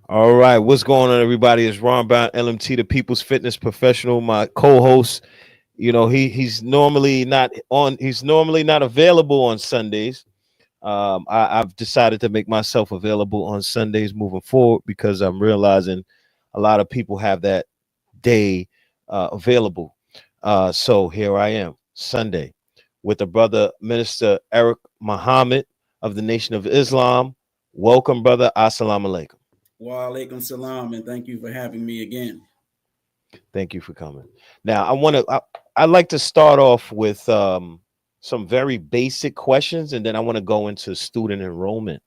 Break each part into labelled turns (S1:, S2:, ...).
S1: All right, what's going on, everybody? It's Ron Brown, LMT, the People's Fitness Professional. My co-host, he's normally not on. He's normally not available on Sundays. I've decided to make myself available on Sundays moving forward because I'm realizing a lot of people have that day available. So here I am, Sunday, with the brother Minister Eric Muhammad of the Nation of Islam. Welcome, brother. Assalamu alaikum.
S2: Wa alaikum salam, and thank you for having me again.
S1: Thank you for coming. Now, I'd like to start off with some very basic questions, and then I want to go into student enrollment.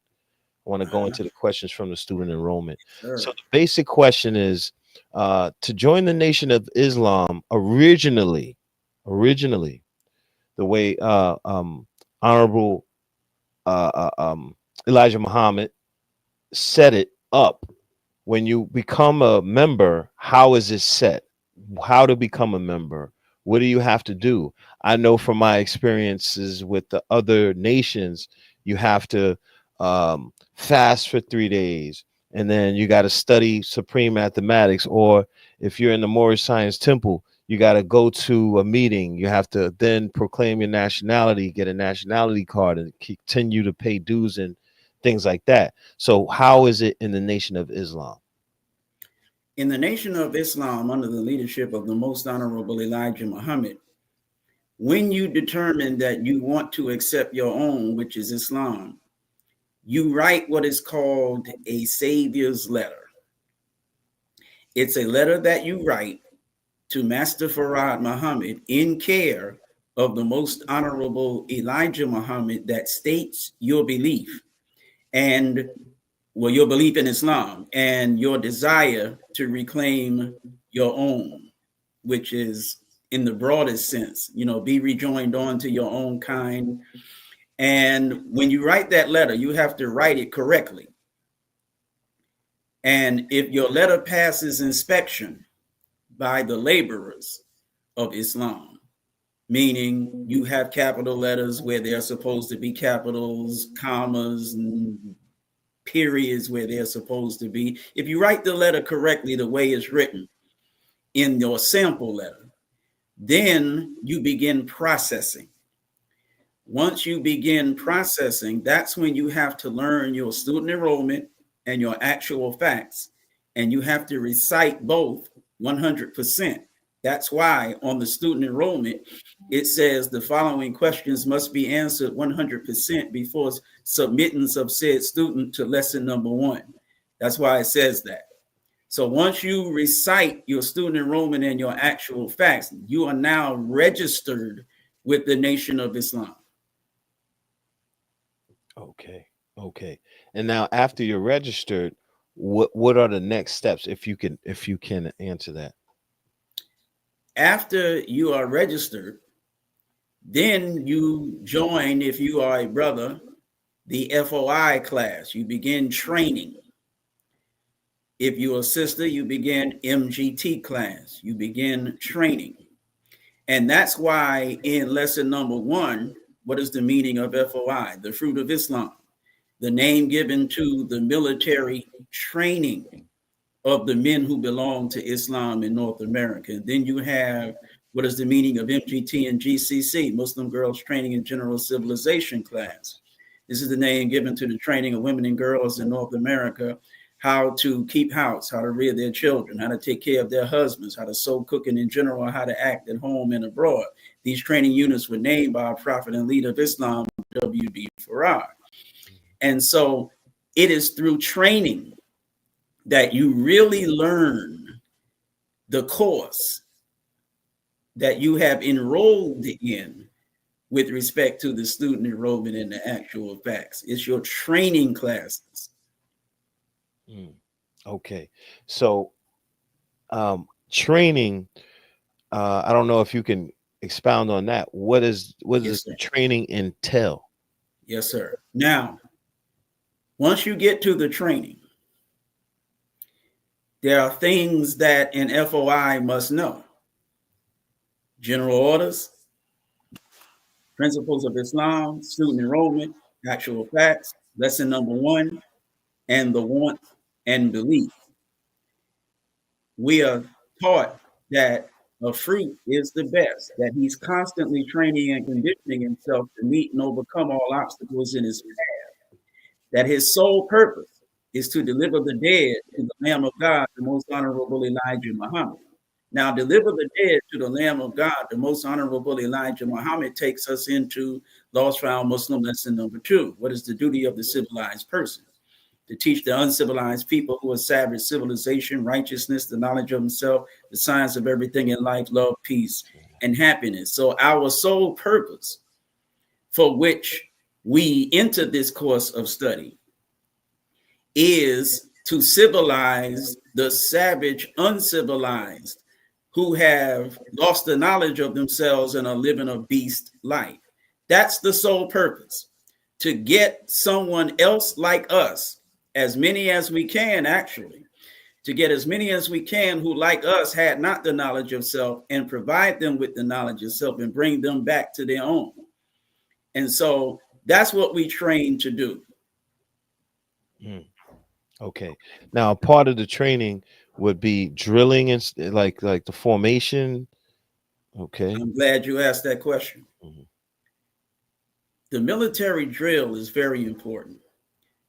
S1: I want to go into the questions from the student enrollment.
S2: Sure.
S1: So the basic question is to join the Nation of Islam originally, the way Honorable Elijah Muhammad set it up. When you become a member, how is it set? How to become a member? What do you have to do? I know from my experiences with the other nations, you have to fast for 3 days, and then you got to study supreme mathematics. Or if you're in the Moorish Science Temple, you got to go to a meeting. You have to then proclaim your nationality, get a nationality card, and continue to pay dues and things like that. So, how is it in the Nation of Islam?
S2: In the Nation of Islam, under the leadership of the Most Honorable Elijah Muhammad, when you determine that you want to accept your own, which is Islam, you write what is called a Savior's letter. It's a letter that you write to Master Farad Muhammad in care of the Most Honorable Elijah Muhammad that states your belief and your belief in Islam and your desire to reclaim your own, which is in the broadest sense, be rejoined on to your own kind. And when you write that letter, you have to write it correctly. And if your letter passes inspection by the laborers of Islam, meaning you have capital letters where they're supposed to be capitals, commas, and periods where they're supposed to be. If you write the letter correctly, the way it's written in your sample letter, then you begin processing. Once you begin processing, that's when you have to learn your student enrollment and your actual facts. And you have to recite both 100%. That's why on the student enrollment, it says the following questions must be answered 100% before submittance of said student to lesson number 1. That's why it says that. So once you recite your student enrollment and your actual facts, you are now registered with the Nation of Islam.
S1: Okay. And now after you're registered, what are the next steps if you can answer that?
S2: After you are registered, then you join, if you are a brother, the FOI class. You begin training. If you're a sister, you begin MGT class. You begin training. And that's why in lesson number 1, what is the meaning of FOI? The fruit of Islam, the name given to the military training of the men who belong to Islam in North America. And then you have what is the meaning of MGT and GCC, Muslim Girls Training in General Civilization class. This is the name given to the training of women and girls in North America, how to keep house, how to rear their children, how to take care of their husbands, how to sew, cook, and in general, how to act at home and abroad. These training units were named by our prophet and leader of Islam, W.B. Farad. And so it is through training that you really learn the course that you have enrolled in with respect to the student enrollment and the actual facts. It's your training classes.
S1: Okay. So training, I don't know if you can expound on that. What does the training entail?
S2: Yes, sir. Now, once you get to the training, there are things that an FOI must know. General orders, principles of Islam, student enrollment, actual facts, lesson number 1, and the want and belief. We are taught that a fruit is the best, that he's constantly training and conditioning himself to meet and overcome all obstacles in his path, that his sole purpose is to deliver the dead to the Lamb of God, the most honorable Elijah Muhammad. Now, deliver the dead to the Lamb of God, the most honorable Elijah Muhammad, takes us into Lost Found Muslim lesson number 2. What is the duty of the civilized person? To teach the uncivilized people who establish civilization, righteousness, the knowledge of himself, the science of everything in life, love, peace, and happiness. So our sole purpose for which we enter this course of study is to civilize the savage, uncivilized, who have lost the knowledge of themselves and are living a beast life. That's the sole purpose, to get someone else like us, as many as we can, actually, to get as many as we can who, like us, had not the knowledge of self, and provide them with the knowledge of self and bring them back to their own. And so that's what we train to do.
S1: Mm. Okay. Now, part of the training would be drilling and like the formation. Okay.
S2: I'm glad you asked that question.
S1: Mhm.
S2: The military drill is very important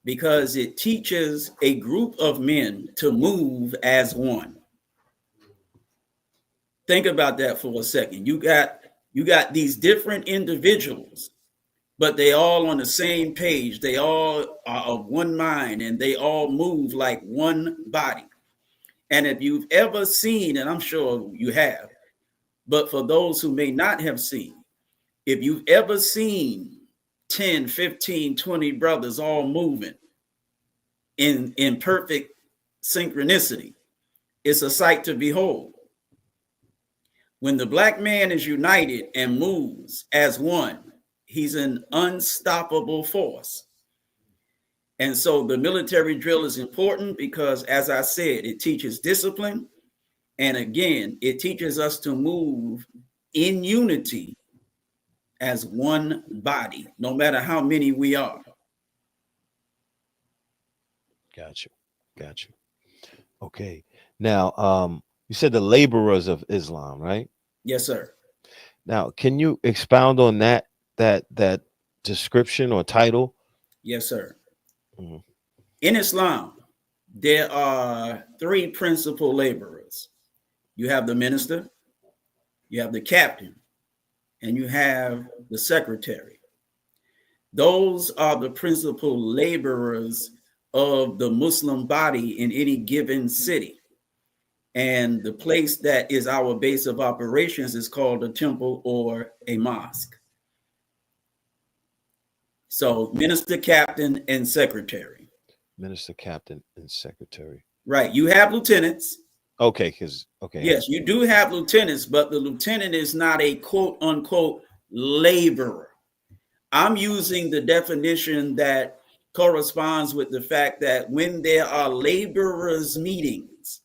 S2: because it teaches a group of men to move as one. Think about that for a second. You got these different individuals, but they all on the same page. They all are of one mind and they all move like one body. And if you've ever seen, and I'm sure you have, but for those who may not have seen, if you've ever seen 10, 15, 20 brothers all moving in perfect synchronicity, it's a sight to behold. When the black man is united and moves as one, he's an unstoppable force. And so the military drill is important because, as I said, it teaches discipline. And again, it teaches us to move in unity as one body, no matter how many we are.
S1: Got you. Got you. Okay. Now, you said the laborers of Islam, right?
S2: Yes, sir.
S1: Now, can you expound on that description or title?
S2: Yes, sir.
S1: Mhm.
S2: In Islam, there are three principal laborers. You have the minister, you have the captain, and you have the secretary. Those are the principal laborers of the Muslim body in any given city. And the place that is our base of operations is called a temple or a mosque. So, minister, captain, and secretary.
S1: Minister, captain, and secretary.
S2: Right. You have lieutenants.
S1: Okay, because okay,
S2: Yes, you do have lieutenants, but the lieutenant is not a quote unquote laborer. I'm using the definition that corresponds with the fact that when there are laborers' meetings,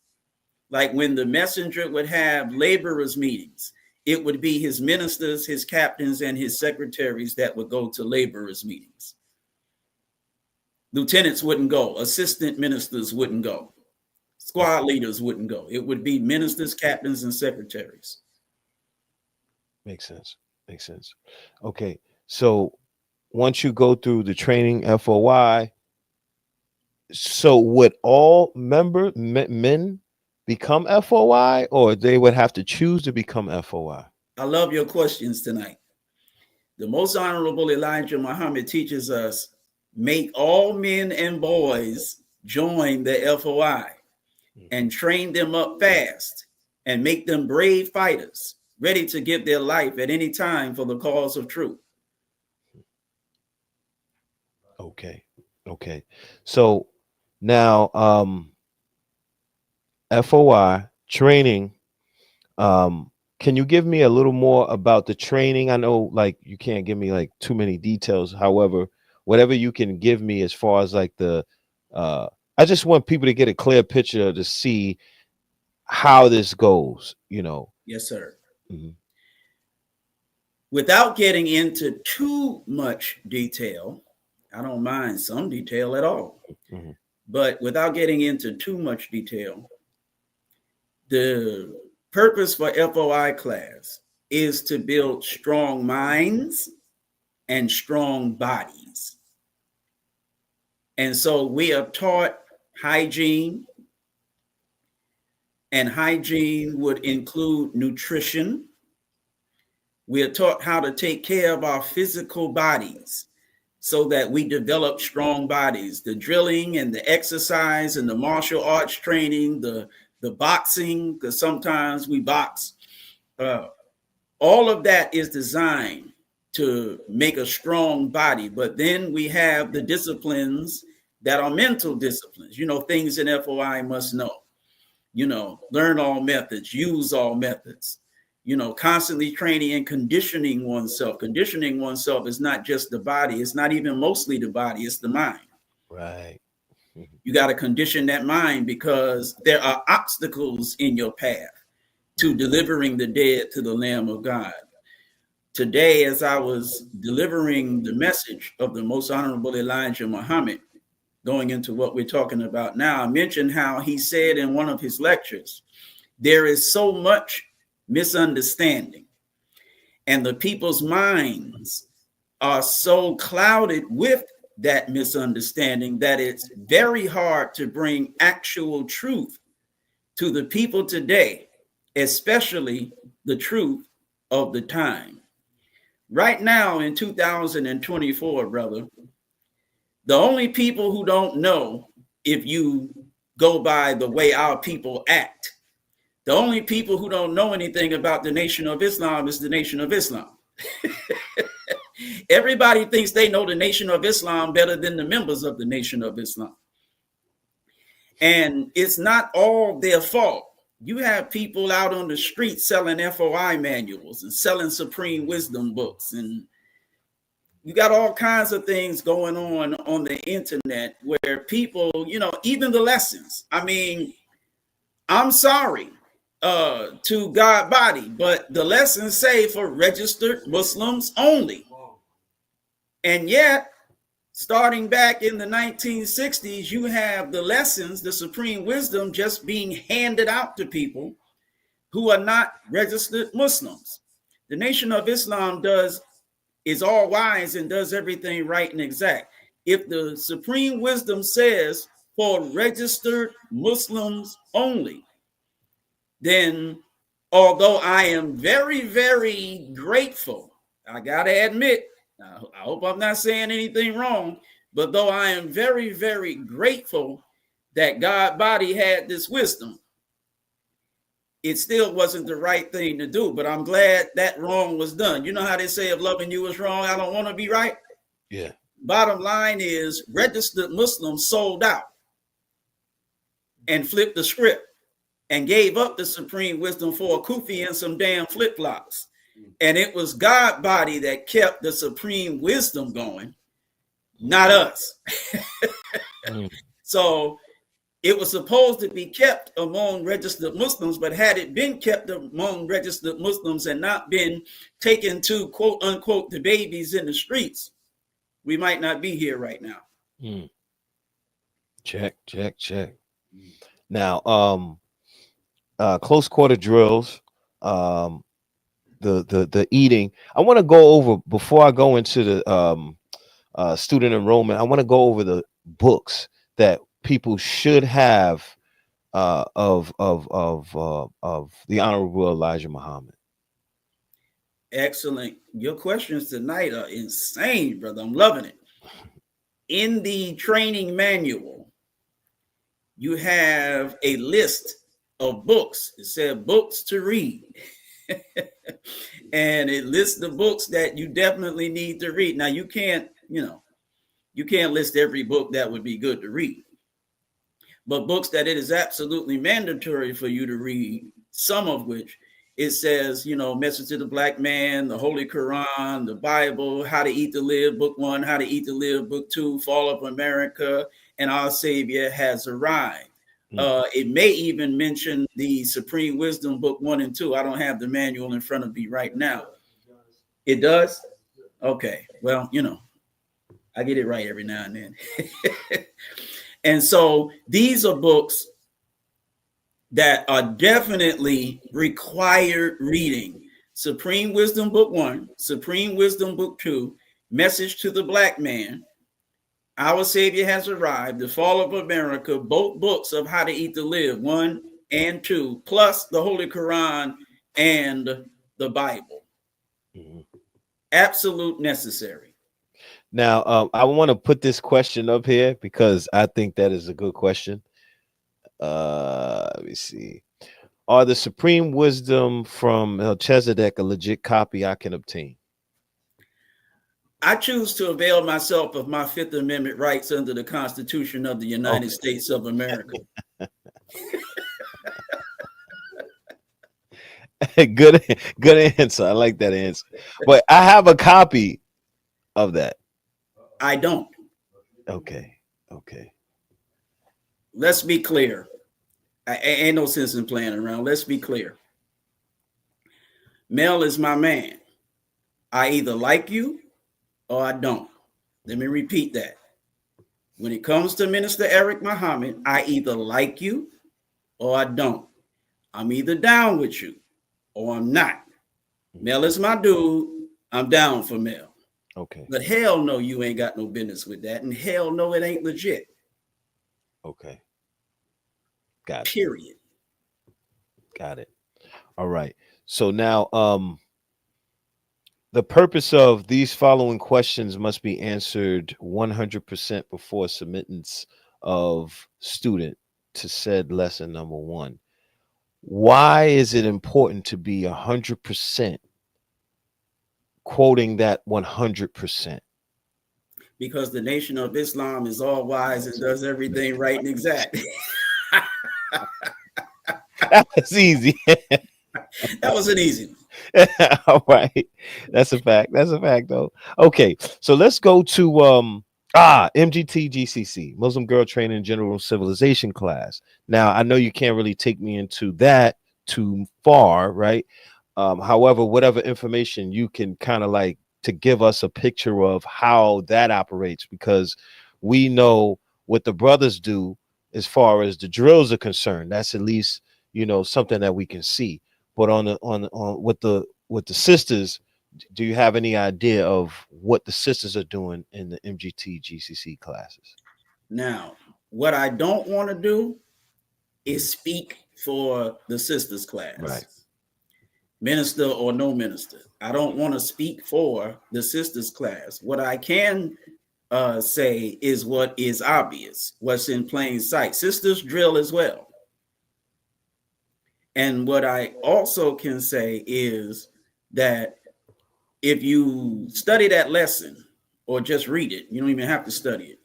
S2: like when the messenger would have laborers' meetings, it would be his ministers, his captains, and his secretaries that would go to laborers' meetings. Lieutenants wouldn't go, assistant ministers wouldn't go, squad leaders wouldn't go. It would be ministers, captains, and secretaries.
S1: makes sense. Makes sense. Okay, so once you go through the training FOI, so would all men become FOI, or they would have to choose to become FOI?
S2: I love your questions tonight. The most honorable Elijah Muhammad teaches us make all men and boys join the FOI and train them up fast and make them brave fighters, ready to give their life at any time for the cause of truth.
S1: Okay. Okay. So now FOI training, can you give me a little more about the training? I know like you can't give me like too many details. However, whatever you can give me as far as like the uh I just want people to get a clear picture to see how this goes.
S2: Yes, sir.
S1: Mhm.
S2: Without getting into too much detail, I don't mind some detail at all.
S1: Mhm.
S2: But without getting into too much detail, the purpose for FOI class is to build strong minds and strong bodies. And so we are taught hygiene, and hygiene would include nutrition. We are taught how to take care of our physical bodies so that we develop strong bodies. The drilling and the exercise and the martial arts training, the boxing, because sometimes we box, all of that is designed to make a strong body. But then we have the disciplines that are mental disciplines, things an FOI must know, learn all methods, use all methods, constantly training and conditioning oneself. Conditioning oneself is not just the body. It's not even mostly the body. It's the mind.
S1: Right.
S2: You got to condition that mind because there are obstacles in your path to delivering the dead to the Lamb of God. Today, as I was delivering the message of the Most Honorable Elijah Muhammad, going into what we're talking about now, I mentioned how he said in one of his lectures, there is so much misunderstanding, and the people's minds are so clouded with that misunderstanding that it's very hard to bring actual truth to the people today, especially the truth of the time. Right now in 2024, brother, the only people who don't know, if you go by the way our people act, the only people who don't know anything about the Nation of Islam is the Nation of Islam. Everybody thinks they know the Nation of Islam better than the members of the Nation of Islam. And it's not all their fault. You have people out on the street selling FOI manuals and selling Supreme Wisdom books, and you got all kinds of things going on the internet where people, even the lessons. I mean, I'm sorry to God body, but the lessons say for registered Muslims only. And yet, starting back in the 1960s, you have the lessons, the Supreme Wisdom, just being handed out to people who are not registered Muslims. The Nation of Islam is all wise and does everything right and exact. If the Supreme Wisdom says for registered Muslims only, then although I am very, very grateful, I got to admit, I hope I'm not saying anything wrong, but though I am very, very grateful that God body had this wisdom, it still wasn't the right thing to do. But I'm glad that wrong was done. You know how they say if loving you is wrong, I don't want to be right?
S1: Yeah.
S2: Bottom line is registered Muslims sold out and flipped the script and gave up the Supreme Wisdom for a kufi and some damn flip-flops. And it was God body that kept the Supreme Wisdom going, not us. So it was supposed to be kept among registered Muslims, but had it been kept among registered Muslims and not been taken to, quote unquote, the babies in the streets, we might not be here right now.
S1: Check. Now, close quarter drills, the eating. I want to go over, before I go into the student enrollment, I want to go over the books that people should have of the Honorable Elijah Muhammad.
S2: Excellent. Your questions tonight are insane, brother. I'm loving it. In the training manual, you have a list of books. It said books to read. And it lists the books that you definitely need to read. Now, you can't list every book that would be good to read, but books that it is absolutely mandatory for you to read, some of which it says, Message to the Black Man, the Holy Quran, the Bible, How to Eat to Live, book 1, How to Eat to Live, book 2, Fall of America, and Our Savior Has Arrived. It may even mention the Supreme Wisdom, book 1 and 2. I don't have the manual in front of me right now. It does? Okay. Well, I get it right every now and then. And so these are books that are definitely required reading. Supreme Wisdom Book 1, Supreme Wisdom Book 2, Message to the Black Man, Our Savior Has Arrived, The Fall of America, both books of How to Eat to Live, 1 and 2, plus the Holy Quran and the Bible.
S1: Mhm.
S2: Absolute necessary.
S1: Now, I want to put this question up here because I think that is a good question. Let me see. Are the Supreme Wisdom from Melchizedek a legit copy I can obtain?
S2: I choose to avail myself of my Fifth Amendment rights under the Constitution of the
S1: Oh,
S2: United States of America.
S1: good, good answer. I like that answer. But I have a copy of that.
S2: I don't.
S1: Okay, okay.
S2: Let's be clear. Ain't no sense in playing around. Let's be clear. Mel is my man. I either like you or I don't. Let me repeat that. When it comes to Minister Eric Muhammad, I either like you or I don't. I'm either down with you or I'm not.
S1: Mhm.
S2: Mel is my dude. I'm down for Mel.
S1: Okay,
S2: But hell no, you ain't got no business with that. And hell no, it ain't legit.
S1: okay. Got it.
S2: Period.
S1: Got it. All right. So now, the purpose of these following questions must be answered 100% before submittance of student to said lesson number one. Why is it important to be 100% quoting that 100%?
S2: Because the Nation of Islam is all wise and does everything right and exact.
S1: That was easy.
S2: That was an easy one.
S1: All right. That's a fact. That's a fact though. Okay. So let's go to MGT GCC, Muslim Girl Training General Civilization class. Now, I know you can't really take me into that too far, right? However, whatever information you can kind of like to give us a picture of how that operates, because we know what the brothers do as far as the drills are concerned. That's at least, something that we can see. But on with the sisters, do you have any idea of what the sisters are doing in the MGT GCC classes?
S2: Now, what I don't want to do is speak for the sisters
S1: Right.
S2: class, minister or no minister. I don't want to speak for the sisters class. What I can say is what is obvious, what's in plain sight. Sisters drill as well. And what I also can say is that if you study that lesson or just read it, you don't even have to study it.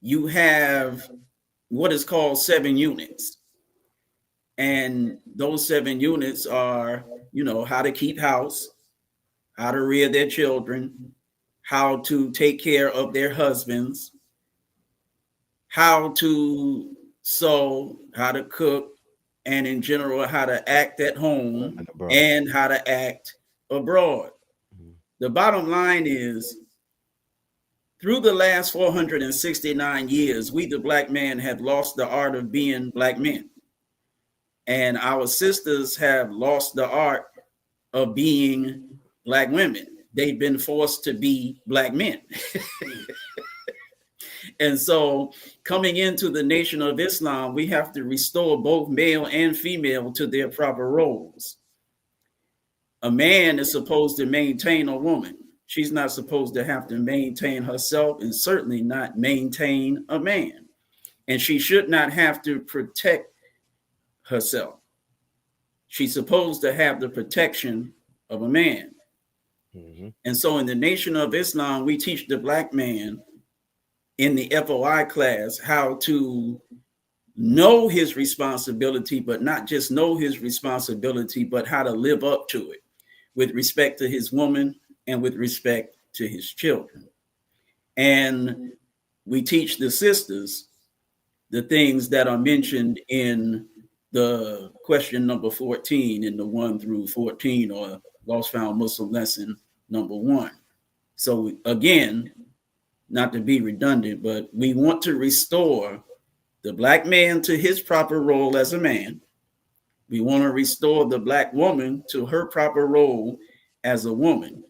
S2: You have what is called 7 units. And those 7 units are, how to keep house, how to rear their children, how to take care of their husbands, how to sew, how to cook, and in general, how to act at home
S1: And abroad.
S2: and how to act abroad.
S1: Mhm.
S2: The bottom line is through the last 469 years, we, the black man, have lost the art of being black men. And our sisters have lost the art of being black women. They've been forced to be black men. And so, coming into the Nation of Islam, we have to restore both male and female to their proper roles. A man is supposed to maintain a woman. She's not supposed to have to maintain herself and certainly not maintain a man. And she should not have to protect herself. She's supposed to have the protection of a man.
S1: Mhm.
S2: And so in the Nation of Islam, we teach the black man in the FOI class how to know his responsibility, but not just know his responsibility, but how to live up to it with respect to his woman and with respect to his children. And we teach the sisters the things that are mentioned in the question number 14 in the 1 through 14 or Lost Found Muslim lesson number 1. So again, not to be redundant, but we want to restore the black man to his proper role as a man. We want to restore the black woman to her proper role as a woman,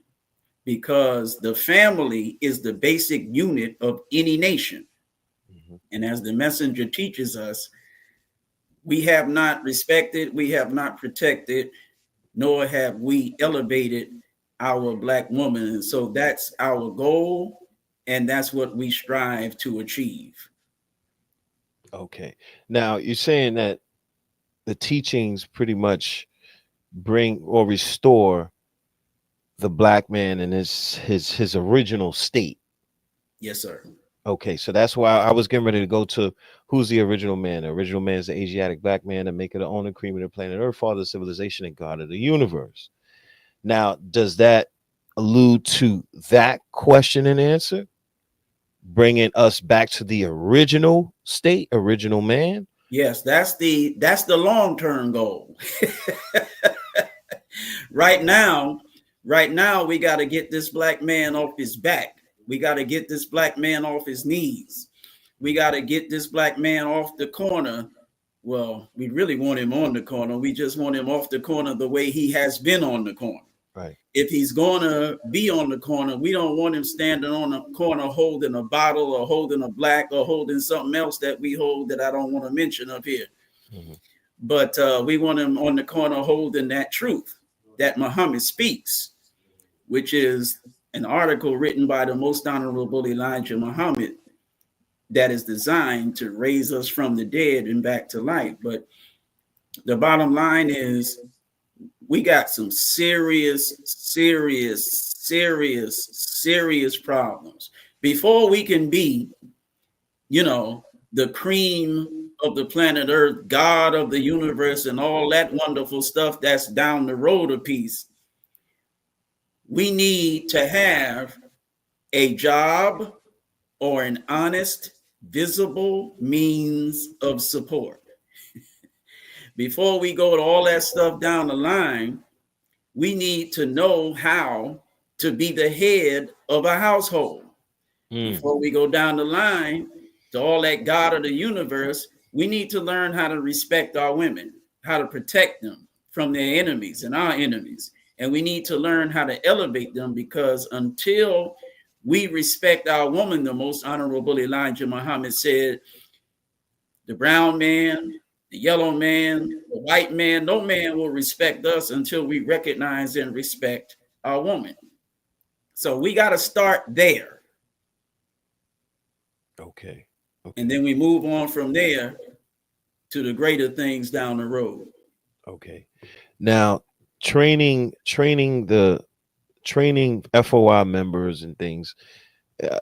S2: because the family is the basic unit of any nation.
S1: Mhm.
S2: And as the messenger teaches us, we have not respected, we have not protected, nor have we elevated our black woman. And so that's our goal, and that's what we strive to achieve.
S1: Okay. Now you're saying that the teachings pretty much bring or restore the black man in his original state.
S2: Yes, sir.
S1: Okay, so that's why I was getting ready to go to who's the original man. The original man is the Asiatic black man, the maker, the owner, cream of the planet Earth, father of civilization, and God of the universe. Now, does that allude to that question and answer, bringing us back to the original state, original man?
S2: Yes, that's the long-term goal. Right now, right now we got to get this black man off his back. We got to get this black man off his knees. We got to get this black man off the corner. Well, we really want him on the corner. We just want him off the corner the way he has been on the corner.
S1: Right.
S2: If he's going to be on the corner, we don't want him standing on the corner holding a bottle or holding a black or holding something else that we hold that I don't want to mention up here.
S1: Mhm.
S2: But we want him on the corner holding that truth that Muhammad speaks, which is an article written by the most honorable Elijah Muhammad that is designed to raise us from the dead and back to life. But the bottom line is we got some serious problems. Before we can be, the cream of the planet Earth, God of the universe, and all that wonderful stuff that's down the road a piece, we need to have a job or an honest, visible means of support. Before we go to all that stuff down the line, we need to know how to be the head of a household.
S1: Mm.
S2: Before we go down the line to all that God of the universe, we need to learn how to respect our women, how to protect them from their enemies and our enemies. And we need to learn how to elevate them, because until we respect our woman, the most honorable Elijah Muhammad said, the brown man, the yellow man, the white man, no man will respect us until we recognize and respect our woman. So we got to start there.
S1: Okay.
S2: And
S1: Okay.
S2: then we move on from there to the greater things down the road.
S1: Okay. Now, training FOI members and things.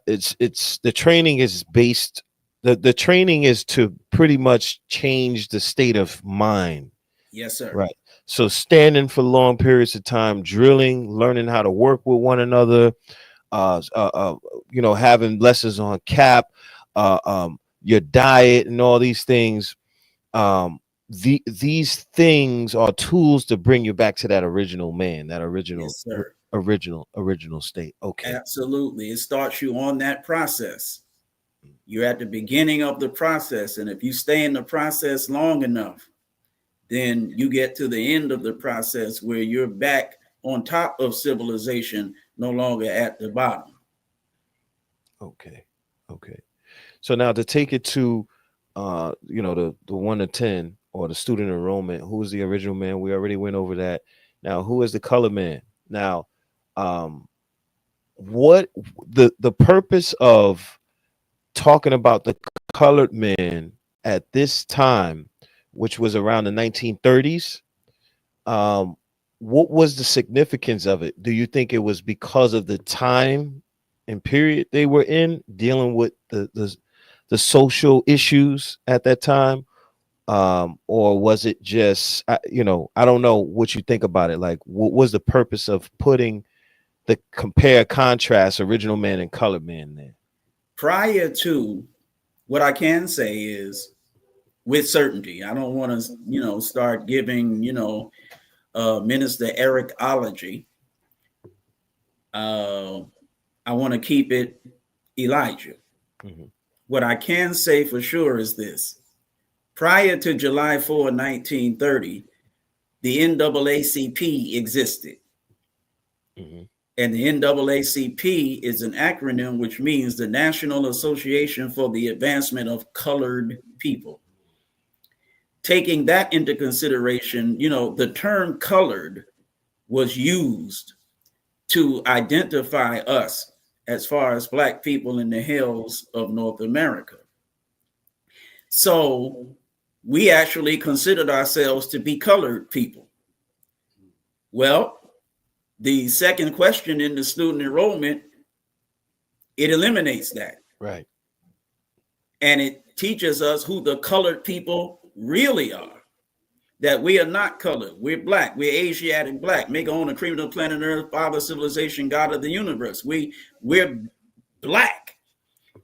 S1: It's the training is based. The training is to pretty much change the state of mind.
S2: Yes, sir.
S1: Right. So standing for long periods of time, drilling, learning how to work with one another, uh, uh, uh having lessons on cap, your diet, and all these things. These things are tools to bring you back to that original man, that
S2: Yes, sir.
S1: original state. Okay.
S2: Absolutely. It starts you on that process. You're at the beginning of the process. And if you stay in the process long enough, then you get to the end of the process where you're back on top of civilization, no longer at the bottom.
S1: Okay. Okay. So now to take it to the 1 to 10 or the student enrollment, who's the original man? We already went over that. Now, who is the color man? Now, um, what the purpose of talking about the colored man at this time, which was around the 1930s? Um, what was the significance of it? Do you think it was because of the time and period they were in, dealing with the social issues at that time, or was it just I don't know what you think about it. Like, what was the purpose of putting the compare contrast original man and colored man there?
S2: Prior to, what I can say is with certainty, I don't want to, start giving, Minister Ericology. Uh, I want to keep it Elijah.
S1: Mhm.
S2: What I can say for sure is this. Prior to July 4, 1930, the NAACP existed.
S1: Mhm.
S2: And the NAACP is an acronym which means the National Association for the Advancement of Colored People. Taking that into consideration, the term colored was used to identify us as far as Black people in the hills of North America. So we actually considered ourselves to be colored people. Well, the second question in the student enrollment, it eliminates that.
S1: Right.
S2: And it teaches us who the colored people really are. That we are not colored. We're Black. We're Asiatic Black. Make our own the cream of the planet Earth, Father, civilization, God of the universe. We're Black.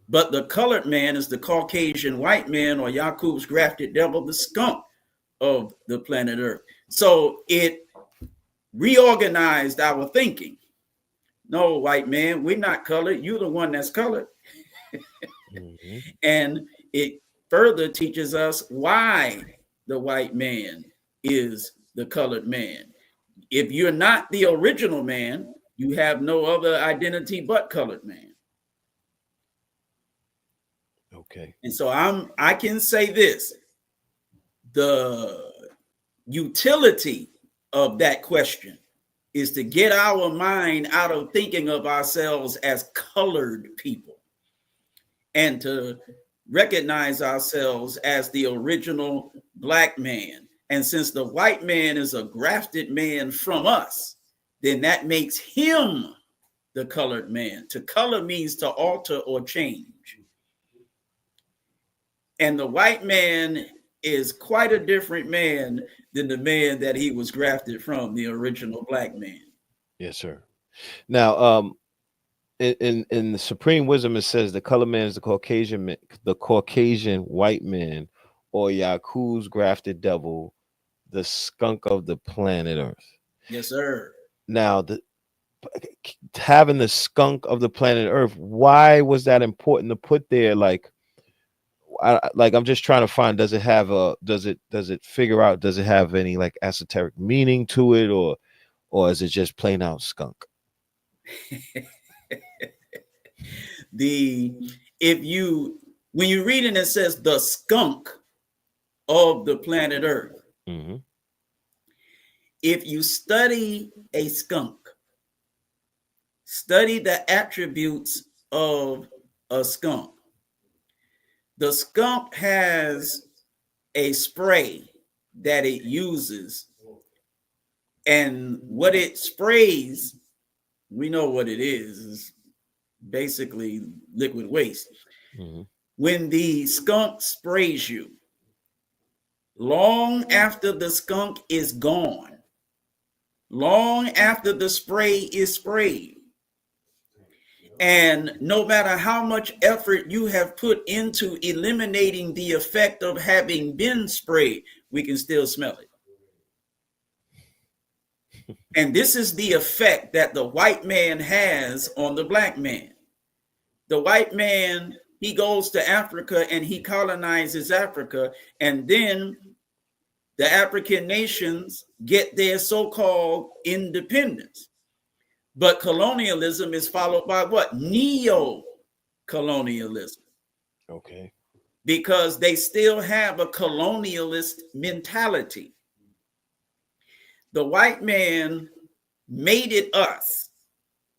S2: But the colored man is the Caucasian white man, or Yakub's grafted devil, the skunk of the planet Earth. So it reorganized our thinking. No, white man, we're not colored. You're the one that's colored.
S1: Mhm.
S2: And it further teaches us why the white man is the colored man. If you're not the original man, you have no other identity but colored man.
S1: Okay.
S2: And so I can say this, the utility of that question is to get our mind out of thinking of ourselves as colored people and to recognize ourselves as the original Black man. And since the white man is a grafted man from us, then that makes him the colored man. To color means to alter or change. And the white man is quite a different man than the man that he was grafted from, the original Black man.
S1: Yes, sir. Now, in the supreme wisdom, it says the color man is the Caucasian man, the Caucasian white man, or Yaku's grafted devil, the skunk of the planet Earth.
S2: Yes, sir.
S1: Now, having the skunk of the planet Earth, why was that important to put there? Like, I'm just trying to find. Does it have a? Does it figure out? Does it have any like esoteric meaning to it, or is it just plain out skunk?
S2: The if you when you read it, it says the skunk of the planet Earth.
S1: Mm-hmm.
S2: If you study a skunk, study the attributes of a skunk. The skunk has a spray that it uses, and what it sprays, we know what it is basically liquid waste.
S1: Mm-hmm.
S2: When the skunk sprays you, long after the skunk is gone, long after the spray is sprayed, and no matter how much effort you have put into eliminating the effect of having been sprayed, we can still smell it. And this is the effect that the white man has on the Black man. The white man, he goes to Africa and he colonizes Africa, and then the African nations get their so-called independence. But colonialism is followed by what? Neo-colonialism.
S1: Okay.
S2: Because they still have a colonialist mentality. The white man mated us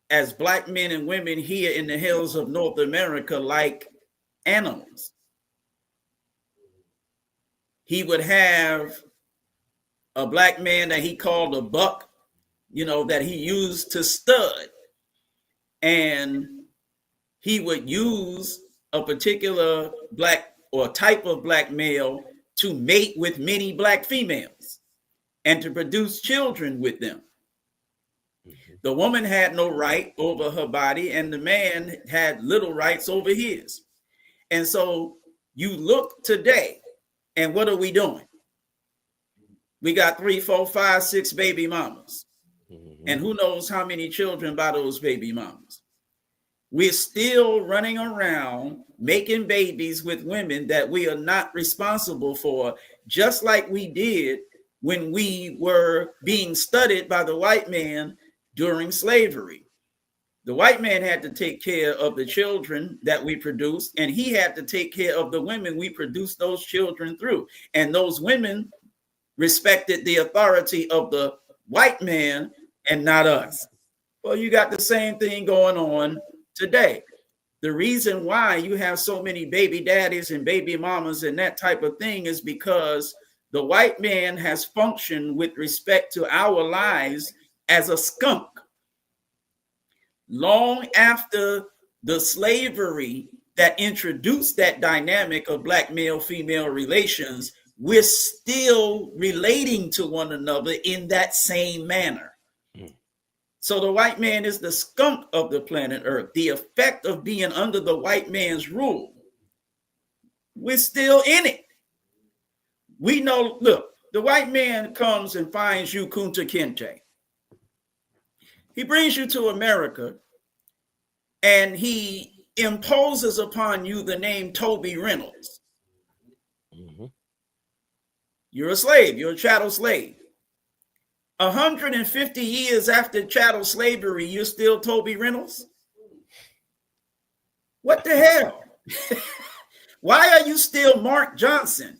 S2: as Black men and women here in the hills of North America like animals. He would have a Black man that he called a buck, that he used to stud. And he would use a particular Black or type of Black male to mate with many Black females and to produce children with them.
S1: Mm-hmm.
S2: The woman had no right over her body, and the man had little rights over his. And so you look today, and what are we doing? We got 3, 4, 5, 6 baby mamas.
S1: Mm-hmm.
S2: And who knows how many children by those baby mamas. We're still running around making babies with women that we are not responsible for, just like we did when we were being studied by the white man during slavery. The white man had to take care of the children that we produced, and he had to take care of the women we produced those children through. And those women respected the authority of the white man and not us. Well, you got the same thing going on today. The reason why you have so many baby daddies and baby mamas and that type of thing is because the white man has functioned with respect to our lives as a skunk. Long after the slavery that introduced that dynamic of black male female relations, we're still relating to one another in that same manner. So the white man is the skunk of the planet Earth. The effect of being under the white man's rule, we're still in it. We know, look, the white man comes and finds you Kunta Kinte. He brings you to America and he imposes upon you the name Toby Reynolds. Mm-hmm. You're a slave, you're a chattel slave. 150 years after chattel slavery, you're still Toby Reynolds? What the hell? Why are you still Mark Johnson?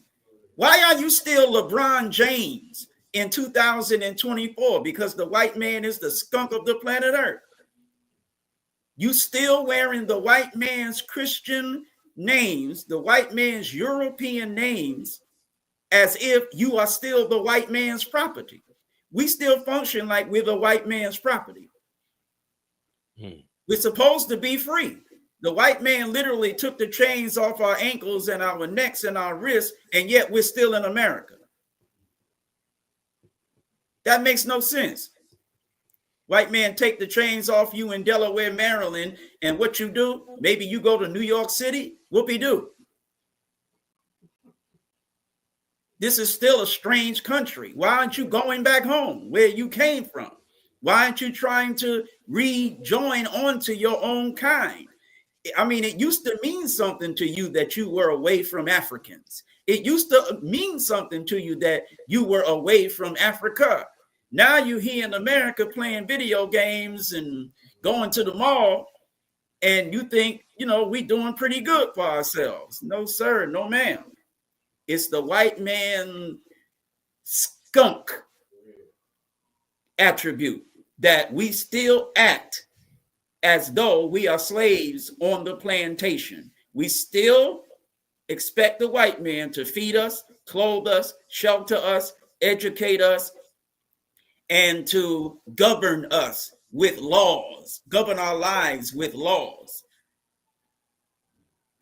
S2: Why are you still LeBron James in 2024? Because the white man is the skunk of the planet Earth. You still wearing the white man's Christian names, the white man's European names, as if you are still the white man's property. We still function like we're the white man's property. We're supposed to be free. The white man literally took the chains off our ankles and our necks and our wrists, and yet we're still in America. That makes no sense. White man take the chains off you in Delaware, Maryland, and what you do, maybe you go to New York City, whoopee-doo. This is still a strange country. Why aren't you going back home where you came from? Why aren't you trying to rejoin onto your own kind? I mean, it used to mean something to you that you were away from Africans. It used to mean something to you that you were away from Africa. Now you're here in America playing video games and going to the mall, and you think, you know, we're doing pretty good for ourselves. No, sir. No, ma'am. It's the white man skunk attribute that we still act as though we are slaves on the plantation. We still expect the white man to feed us, clothe us, shelter us, educate us, and to govern us with laws, govern our lives with laws.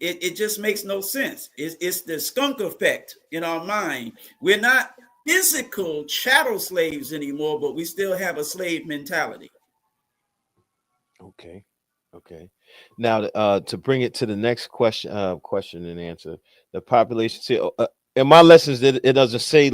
S2: It just makes no sense. It's the skunk effect in our mind. We're not physical chattel slaves anymore, but we still have a slave mentality.
S1: Okay. Now, to bring it to the next question and answer, the population. See, in my lessons, it doesn't say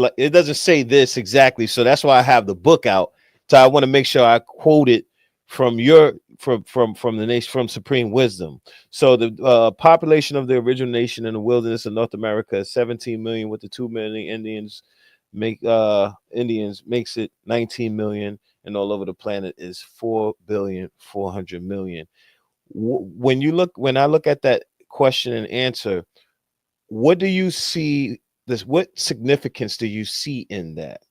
S1: this exactly. So that's why I have the book out. So I want to make sure I quote it from the nation, from Supreme Wisdom. So the population of the original nation in the wilderness of North America is 17 million, with the 2 million Indians makes it 19 million, and all over the planet is 4,400,000,000. When I look at that question and answer, what do you see what significance do you see in that?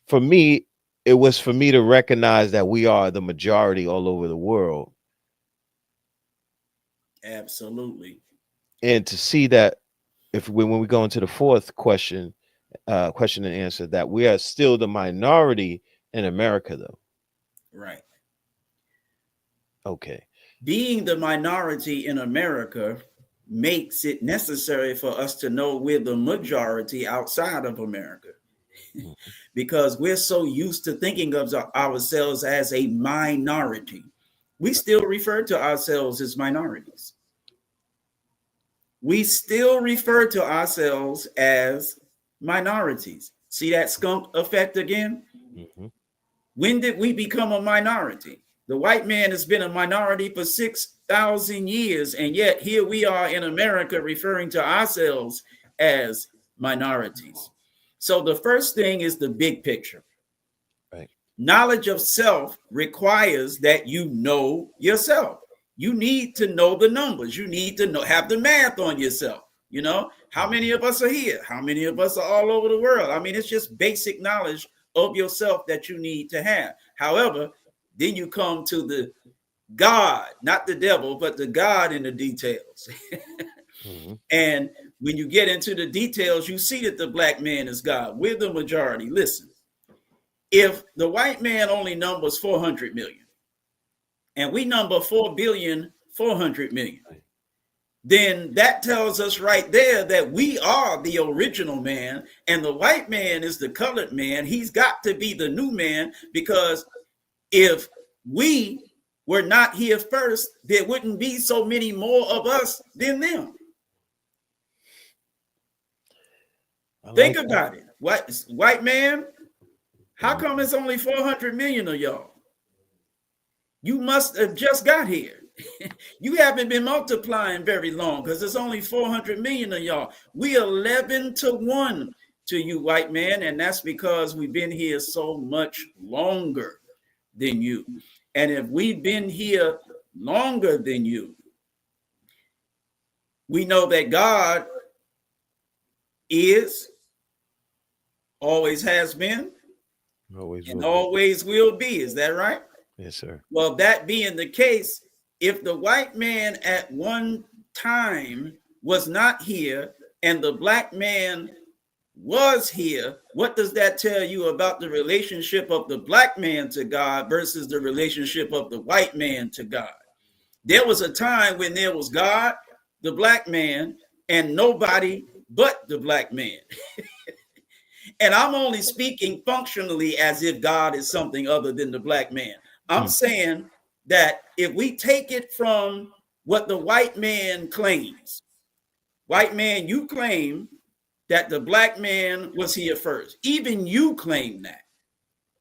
S1: For me, it was for me to recognize that we are the majority all over the world.
S2: Absolutely.
S1: And to see that when we go into the fourth question and answer, that we are still the minority in America, though.
S2: Right.
S1: Okay.
S2: Being the minority in America makes it necessary for us to know we're the majority outside of America. Because we're so used to thinking of ourselves as a minority. We still refer to ourselves as minorities. We still refer to ourselves as minorities. See that skunk effect again? When did we become a minority? The white man has been a minority for 6 2,000 years, and yet here we are in America referring to ourselves as minorities. So the first thing is the big picture.
S1: Right.
S2: Knowledge of self requires that you know yourself. You need to know the numbers. You need to know, have the math on yourself. You know, how many of us are here? How many of us are all over the world? I mean, it's just basic knowledge of yourself that you need to have. However, then you come to the God, not the devil, but the God in the details.
S1: Mm-hmm.
S2: And when you get into the details, you see that the black man is God. We're the majority. Listen, if the white man only numbers 400 million and we number 4,400,000,000, then that tells us right there that we are the original man and the white man is the colored man. He's got to be the new man, because if we were not here first, there wouldn't be so many more of us than them. Think about it. White man, how come it's only 400 million of y'all? You must have just got here. You haven't been multiplying very long, because there's only 400 million of y'all. We 11 to 1 to you, white man, and that's because we've been here so much longer than you. And if we've been here longer than you, we know that God is, always has been, and always will be. Is that right?
S1: Yes, sir.
S2: Well, that being the case, if the white man at one time was not here and the black man was here, what does that tell you about the relationship of the black man to God versus the relationship of the white man to God? There was a time when there was God, the black man, and nobody but the black man. And I'm only speaking functionally as if God is something other than the black man. I'm saying that if we take it from what the white man claims, white man, you claim that the black man was here first. Even you claim that,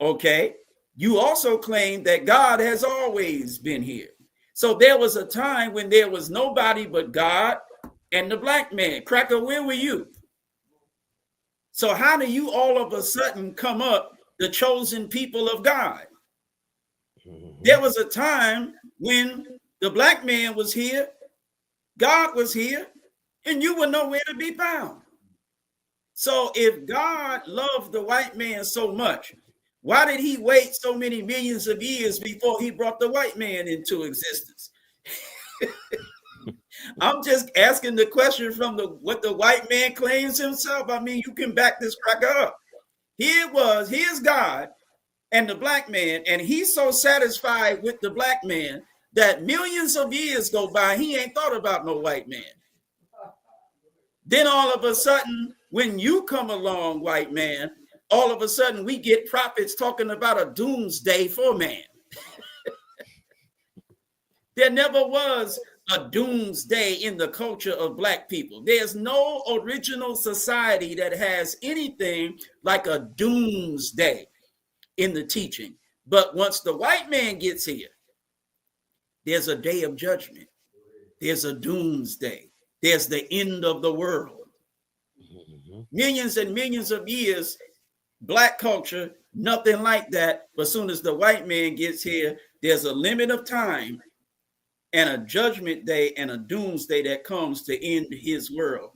S2: okay? You also claim that God has always been here. So there was a time when there was nobody but God and the black man. Cracker, where were you? So how do you all of a sudden come up the chosen people of God? There was a time when the black man was here, God was here, and you were nowhere to be found. So if God loved the white man so much, why did he wait so many millions of years before he brought the white man into existence? I'm just asking the question from what the white man claims himself. I mean, you can back this cracker up. Here's God and the black man, and he's so satisfied with the black man that millions of years go by, he ain't thought about no white man. Then all of a sudden, when you come along, white man, all of a sudden we get prophets talking about a doomsday for man. There never was a doomsday in the culture of black people. There's no original society that has anything like a doomsday in the teaching. But once the white man gets here, there's a day of judgment. There's a doomsday. There's the end of the world. Millions and millions of years, black culture, nothing like that. But as soon as the white man gets here, there's a limit of time and a judgment day and a doomsday that comes to end his world.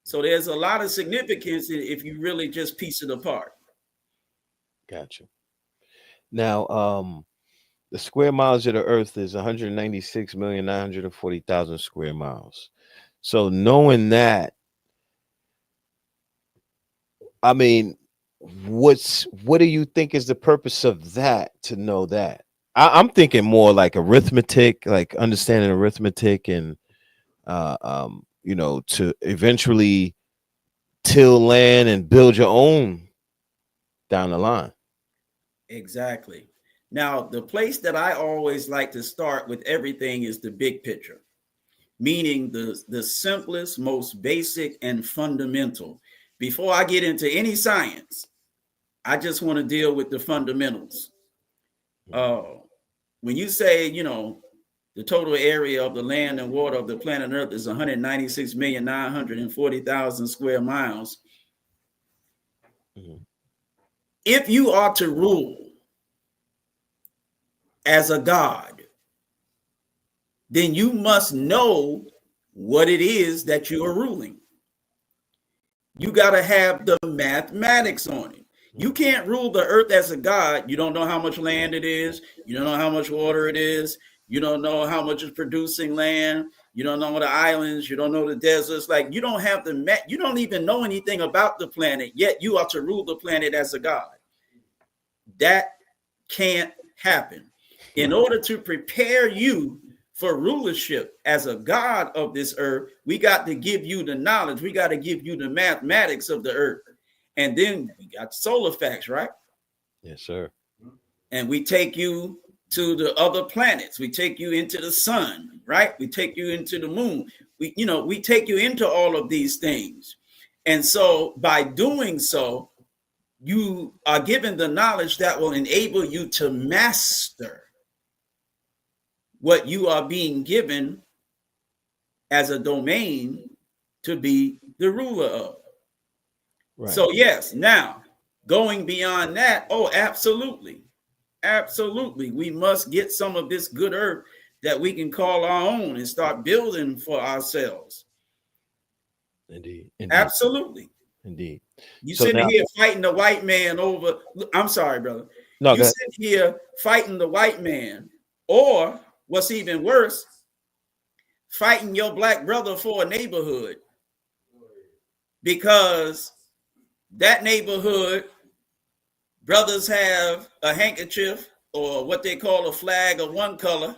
S2: So there's a lot of significance if you really just piece it apart.
S1: Gotcha. Now, the square miles of the earth is 196,940,000 square miles. So knowing that, I mean, what do you think is the purpose of that, to know that? I'm thinking more like arithmetic, like understanding arithmetic, and to eventually till land and build your own down the line.
S2: Exactly. Now, the place that I always like to start with everything is the big picture, meaning the simplest, most basic, and fundamental. Before I get into any science, I just want to deal with the fundamentals. When you say, The total area of the land and water of the planet Earth is 196,940,000 square miles.
S1: Mhm.
S2: If you are to rule as a god, then you must know what it is that you are ruling. You got to have the mathematics on it. You can't rule the earth as a god. You don't know how much land it is. You don't know how much water it is. You don't know how much is producing land. You don't know the islands. You don't know the deserts. Like, you don't have the you don't even know anything about the planet, yet you are to rule the planet as a god. That can't happen. In order to prepare you for rulership as a god of this earth, we got to give you the knowledge. We got to give you the mathematics of the earth. And then we got solar facts, right?
S1: Yes, sir.
S2: And we take you to the other planets. We take you into the sun, right? We take you into the moon. We take you into all of these things. And so by doing so, you are given the knowledge that will enable you to master what you are being given as a domain to be the ruler of. Right. So yes, now going beyond that, oh, absolutely. Absolutely. We must get some of this good earth that we can call our own and start building for ourselves.
S1: Indeed.
S2: Absolutely.
S1: Indeed.
S2: You sitting here fighting the white man over, I'm sorry, brother. No, you sit here fighting the white man, or what's even worse, fighting your black brother for a neighborhood, because that neighborhood brothers have a handkerchief or what they call a flag of one color.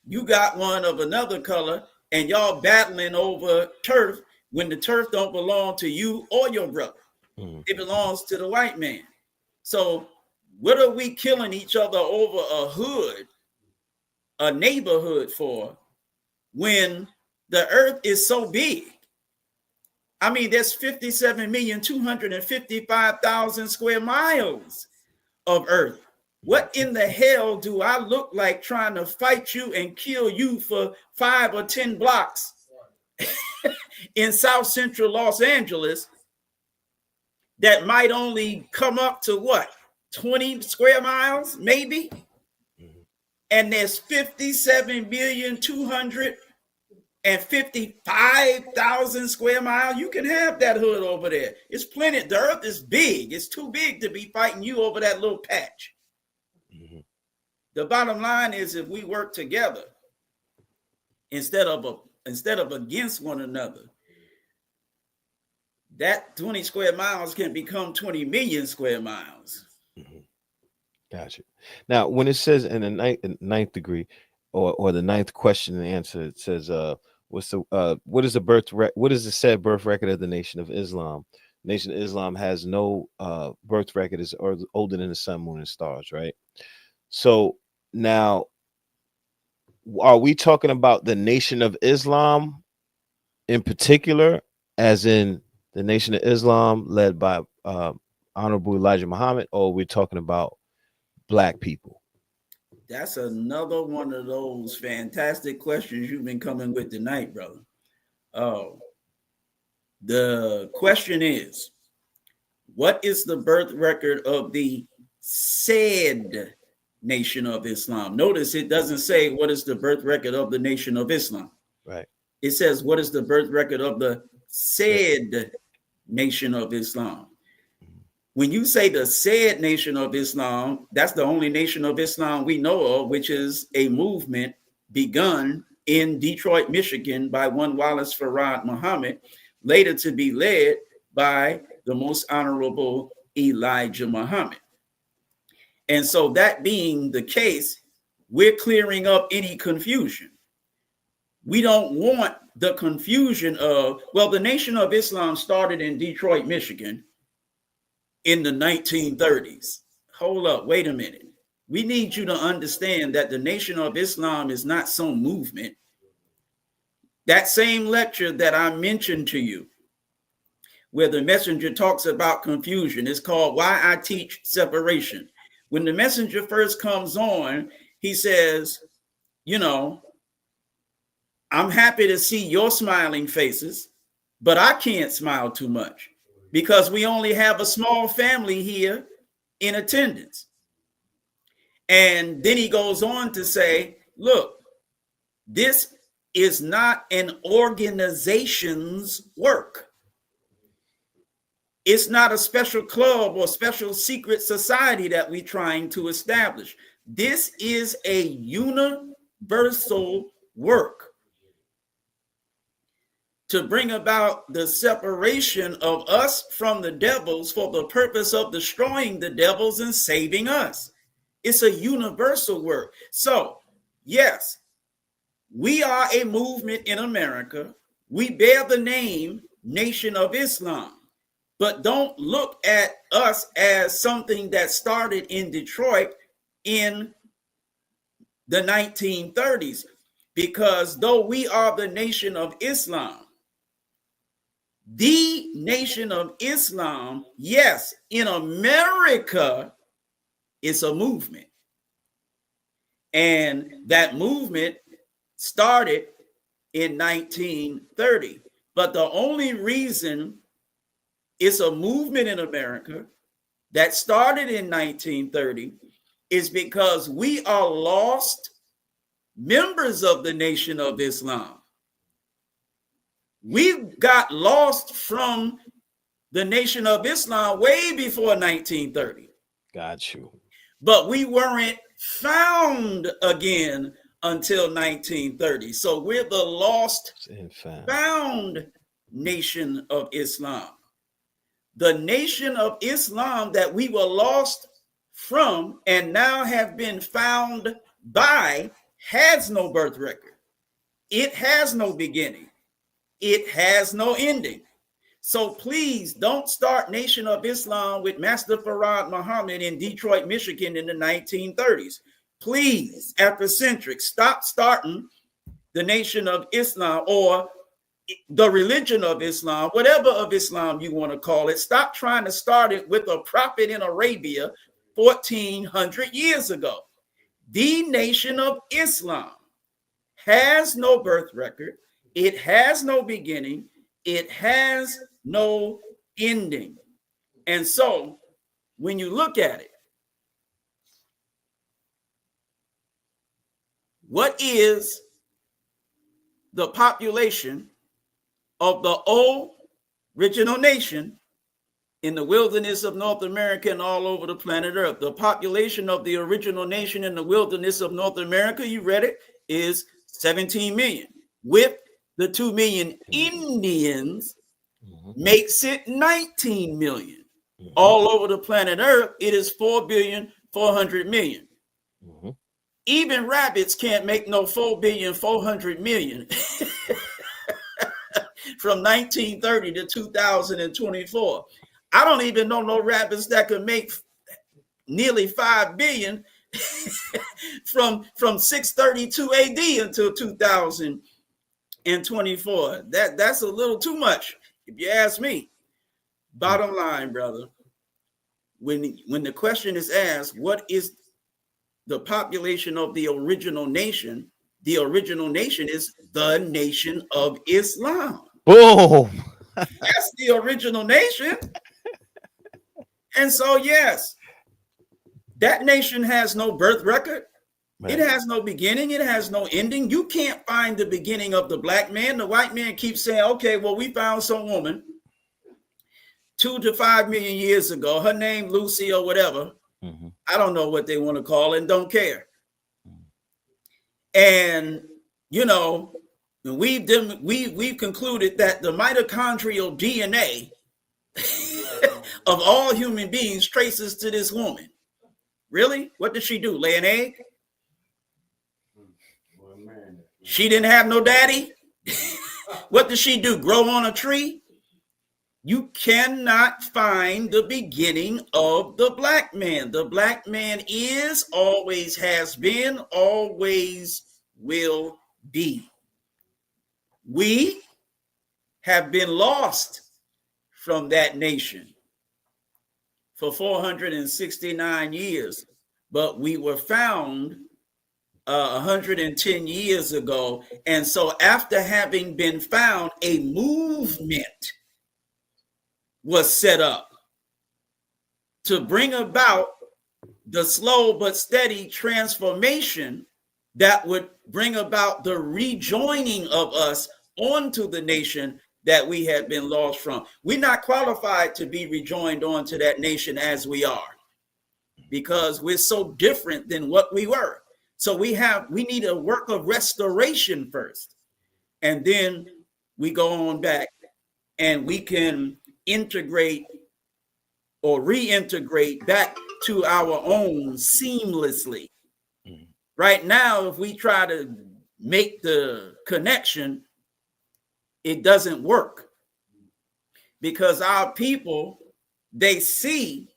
S2: You got one of another color, and y'all battling over turf when the turf don't belong to you or your brother. Mm-hmm. It belongs to the white man. So what are we killing each other over a hood, a neighborhood for, when the earth is so big? I mean, there's 57,255,000 square miles of earth. What in the hell do I look like trying to fight you and kill you for 5 or 10 blocks in South Central Los Angeles that might only come up to what, 20 square miles, maybe? And there's 57,255,000 square miles. You can have that hood over there. It's plenty. The earth is big. It's too big to be fighting you over that little patch. Mm-hmm. The bottom line is, if we work together instead of against one another, that 20 square miles can become 20 million square miles.
S1: Mm-hmm. Gotcha. Now, when it says in the ninth degree, or the ninth question and answer, it says, what is the said birth record of the Nation of Islam? The Nation of Islam has no birth record, is older than the sun, moon, and stars, right? So now, are we talking about the Nation of Islam in particular, as in the Nation of Islam led by Honorable Elijah Muhammad, or are we talking about Black people?
S2: That's another one of those fantastic questions you've been coming with tonight, brother. The question is, what is the birth record of the said Nation of Islam? Notice it doesn't say what is the birth record of the Nation of Islam.
S1: Right.
S2: It says what is the birth record of the said Nation of Islam. When you say the said Nation of Islam, that's the only Nation of Islam we know of, which is a movement begun in Detroit, Michigan by one Wallace Farad Muhammad, later to be led by the Most Honorable Elijah Muhammad. And so that being the case, we're clearing up any confusion. We don't want the confusion of, well, the Nation of Islam started in Detroit, Michigan in the 1930s. Hold up, wait a minute. We need you to understand that the Nation of Islam is not some movement. That same lecture that I mentioned to you, where the messenger talks about confusion, is called Why I Teach Separation. When the messenger first comes on, he says, I'm happy to see your smiling faces, but I can't smile too much because we only have a small family here in attendance. And then he goes on to say, look, this is not an organization's work. It's not a special club or special secret society that we're trying to establish. This is a universal work to bring about the separation of us from the devils for the purpose of destroying the devils and saving us. It's a universal work. So, yes, we are a movement in America. We bear the name Nation of Islam. But don't look at us as something that started in Detroit in the 1930s, because though we are the Nation of Islam, the Nation of Islam, yes, in America, it's a movement. And that movement started in 1930. But the only reason it's a movement in America that started in 1930 is because we are lost members of the Nation of Islam. We got lost from the Nation of Islam way before 1930.
S1: Got you.
S2: But we weren't found again until 1930. So we're the lost, found Nation of Islam. The Nation of Islam that we were lost from and now have been found by has no birth record. It has no beginning. It has no ending. So please don't start Nation of Islam with Master Farad Muhammad in Detroit, Michigan in the 1930s. Please, Afrocentric, stop starting the Nation of Islam or the religion of Islam, whatever of Islam you want to call it. Stop trying to start it with a prophet in Arabia 1400 years ago. The Nation of Islam has no birth record. It has no beginning. It has no ending. And so when you look at it, what is the population of the original nation in the wilderness of North America and all over the planet Earth? The population of the original nation in the wilderness of North America, you read it, is 17 million. With the 2 million Indians makes it 19 million. All over the planet Earth, it is 4,400,000,000. Even rabbits can't make no 4,400,000,000 from 1930 to 2024. I don't even know no rabbits that could make nearly 5 billion from 632 AD until 2024. That's a little too much, if you ask me. Bottom line, brother, when the question is asked, what is the population of the original nation? The original nation is the Nation of Islam.
S1: Boom.
S2: That's the original nation. And so, yes, that nation has no birth record. Right. It has no beginning. It has no ending. You can't find the beginning of the black man. The white man keeps saying, okay, well, we found some woman 2 to 5 million years ago. Her name Lucy or whatever. I don't know what they want to call it and don't care. And, you know, we've concluded that the mitochondrial DNA of all human beings traces to this woman. Really? What did she do? Lay an egg? She didn't have no daddy? What did she do? Grow on a tree? You cannot find the beginning of the black man. The black man is, always has been, always will be. We have been lost from that nation for 469 years, but we were found 110 years ago. And so after having been found, a movement was set up to bring about the slow but steady transformation that would bring about the rejoining of us onto the nation that we had been lost from. We're not qualified to be rejoined onto that nation as we are, because we're so different than what we were. So we need a work of restoration first, and then we go on back and we can integrate or reintegrate back to our own seamlessly. Mm-hmm. Right now, if we try to make the connection, it doesn't work, because our people, they see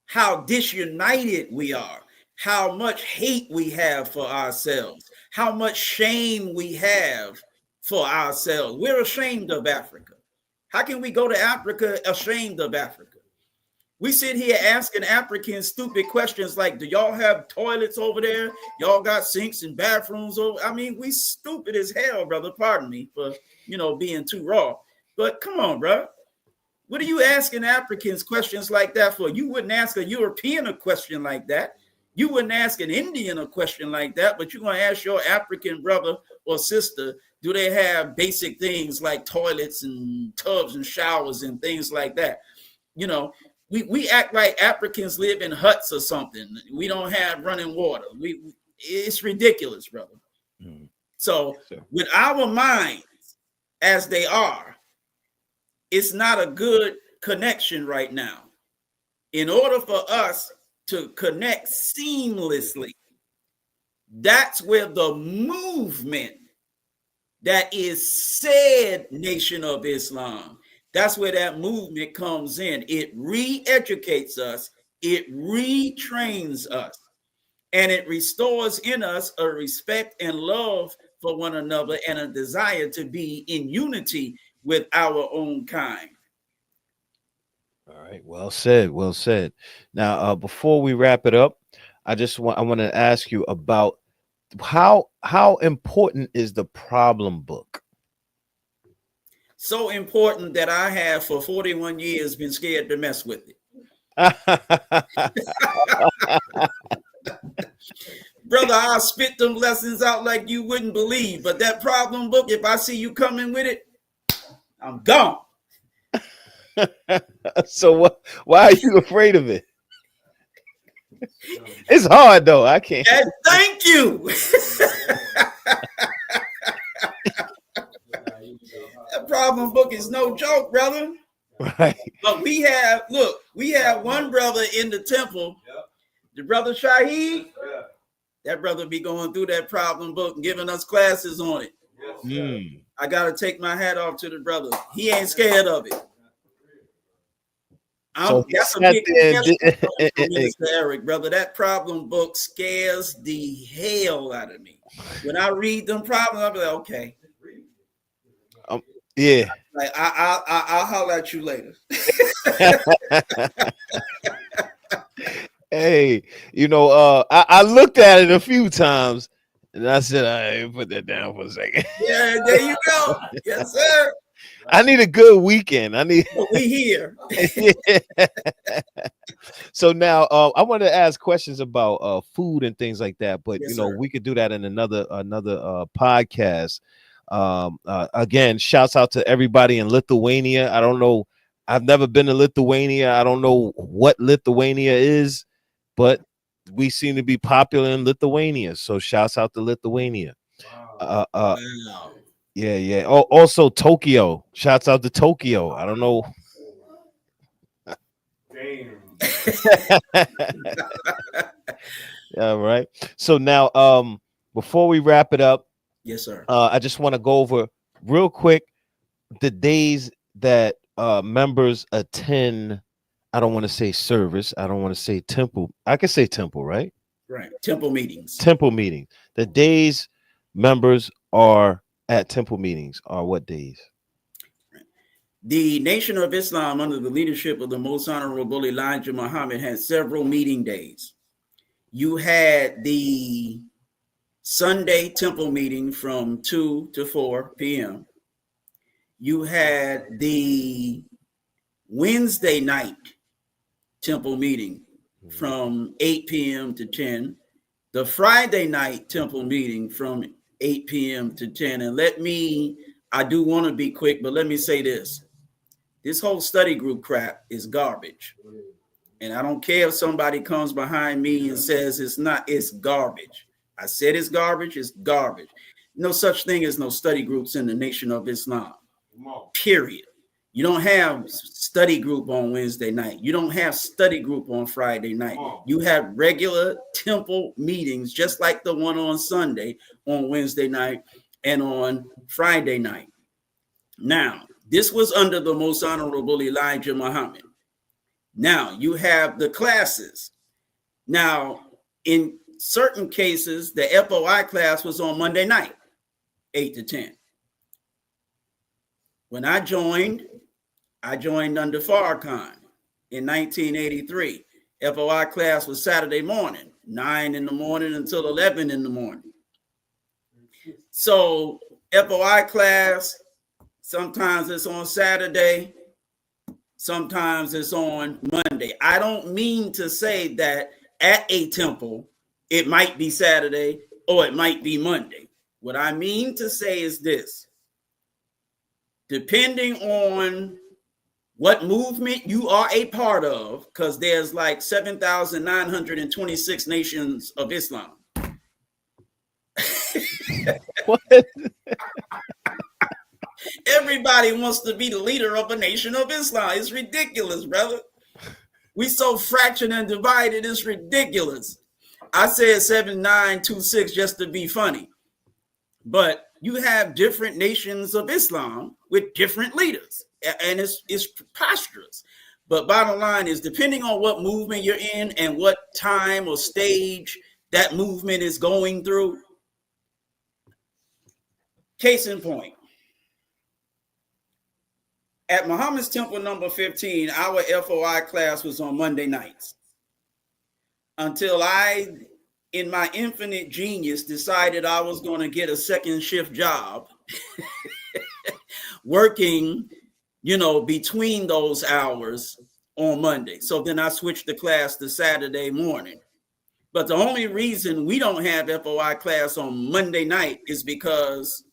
S2: how disunited we are, how much hate we have for ourselves, how much shame we have for ourselves. We're ashamed of Africa. How can we go to Africa ashamed of Africa? We sit here asking Africans stupid questions like, do y'all have toilets over there? Y'all got sinks and bathrooms over? I mean, we stupid as hell, brother. Pardon me for, being too raw. But come on, bro. What are you asking Africans questions like that for? You wouldn't ask a European a question like that. You wouldn't ask an Indian a question like that, but you're going to ask your African brother or sister, do they have basic things like toilets and tubs and showers and things like that? We act like Africans live in huts or something. We don't have running water. It's ridiculous, brother. Mm-hmm. So with our minds as they are, it's not a good connection right now. In order for us to connect seamlessly, that's where the movement that is said Nation of Islam, that's where that movement comes in. It re-educates us, it retrains us, and it restores in us a respect and love for one another and a desire to be in unity with our own kind.
S1: All right, well said, well said. Now, before we wrap it up, I want to ask you about how important is the problem book?
S2: So important that I have for 41 years been scared to mess with it. Brother, I'll spit them lessons out like you wouldn't believe. But that problem book, if I see you coming with it, I'm gone.
S1: So why are you afraid of it? It's hard though. I can't.
S2: And thank you. That problem book is no joke, brother.
S1: Right.
S2: But we have one brother in the temple, the brother Shaheed. That brother be going through that problem book and giving us classes on it. I got to take my hat off to the brother. He ain't scared of it. That's a big Mr. Eric, brother. That problem book scares the hell out of me. When I read them problems, I'll be like, okay.
S1: Yeah.
S2: Like I'll holler at you later.
S1: Hey, I looked at it a few times and I said, I put that down for a second.
S2: Yeah, there you go. Yes, sir.
S1: I need a good weekend.
S2: We here.
S1: So now I want to ask questions about food and things like that, but
S2: yes, sir.
S1: We could do that in another podcast. Again, shouts out to everybody in Lithuania. I don't know, I've never been to Lithuania. I don't know what Lithuania is, but we seem to be popular in Lithuania. So shouts out to Lithuania. Wow. Yeah. Oh, also Tokyo. Shouts out to Tokyo. I don't know. Damn. All right. So now, before we wrap it up,
S2: yes, sir.
S1: I just want to go over real quick the days that members attend. I don't want to say service. I don't want to say temple. I can say temple, right?
S2: Right. Temple meetings.
S1: Temple meetings. The days members are at temple meetings are what days?
S2: The Nation of Islam, under the leadership of the Most Honorable Elijah Muhammad, had several meeting days. You had the Sunday temple meeting from 2 to 4 p.m. You had the Wednesday night temple meeting
S1: Mhm.
S2: from 8 p.m. to 10. The Friday night temple meeting from 8 p.m. to 10. And I do want to be quick, but let me say this. This whole study group crap is garbage. And I don't care if somebody comes behind me and says it's not, it's garbage. I said it's garbage, it's garbage. No such thing as no study groups in the Nation of Islam, period. You don't have study group on Wednesday night. You don't have study group on Friday night. You have regular temple meetings, just like the one on Sunday, on Wednesday night, and on Friday night. Now, this was under the most honorable Elijah Muhammad. Now, you have the classes. Now, in certain cases, the FOI class was on Monday night, 8 to 10. When I joined under Farrakhan in 1983. FOI class was Saturday morning, 9 in the morning until 11 in the morning. So FOI class, sometimes it's on Saturday, sometimes it's on Monday. I don't mean to say that at a temple, it might be Saturday or it might be Monday. What I mean to say is this: depending on what movement you are a part of, because there's like 7,926 nations of Islam.
S1: What?
S2: Everybody wants to be the leader of a nation of Islam. It's ridiculous, brother. We so fractured and divided, it's ridiculous. I said 7,926 just to be funny. But you have different nations of Islam with different leaders, and it's preposterous. But bottom line is, depending on what movement you're in and what time or stage that movement is going through. Case in point, at Muhammad's Temple number 15, our FOI class was on Monday nights until I, in my infinite genius, decided I was going to get a second shift job working, between those hours on Monday. So then I switched the class to Saturday morning. But the only reason we don't have FOI class on Monday night is because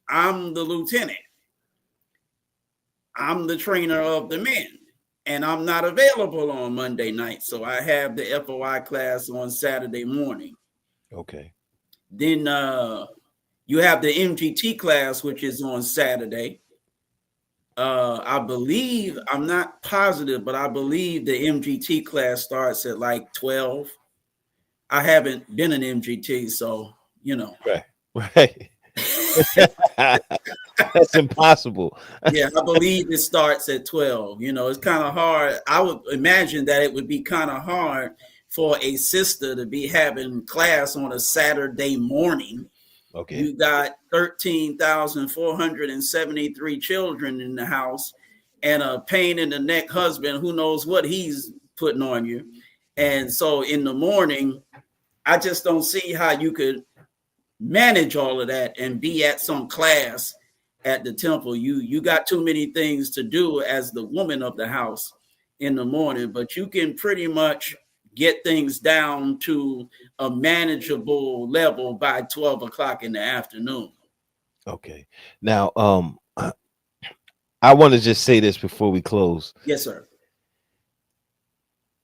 S2: I'm the lieutenant. I'm the trainer of the men, and I'm not available on Monday night. So I have the FOI class on Saturday morning.
S1: Okay.
S2: Then you have the MGT class, which is on Saturday. I believe, I'm not positive, but I believe the MGT class starts at like 12. I haven't been an MGT, so,
S1: Right. Right. That's impossible.
S2: Yeah, I believe it starts at 12. It's kind of hard. I would imagine that it would be kind of hard for a sister to be having class on a Saturday morning.
S1: Okay.
S2: You got 13,473 children in the house and a pain in the neck husband who knows what he's putting on you. And so in the morning, I just don't see how you could manage all of that and be at some class at the temple. You got too many things to do as the woman of the house in the morning, but you can pretty much get things down to a manageable level by 12 o'clock in the afternoon.
S1: Okay. Now, I want to just say this before we close.
S2: Yes, sir.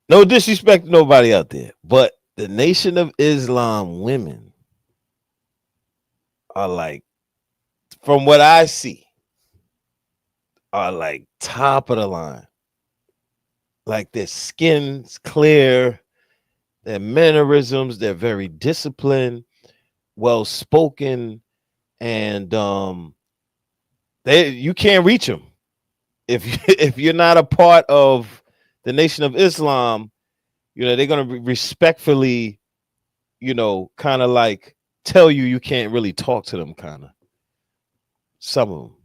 S1: No disrespect to nobody out there, but the Nation of Islam women are like, from what I see, are like top of the line. Like their skin's clear, their mannerisms, they're very disciplined, well spoken, and they you can't reach them if if you're not a part of the Nation of Islam. They're gonna respectfully, kind of like tell you can't really talk to them, kind of, some of them.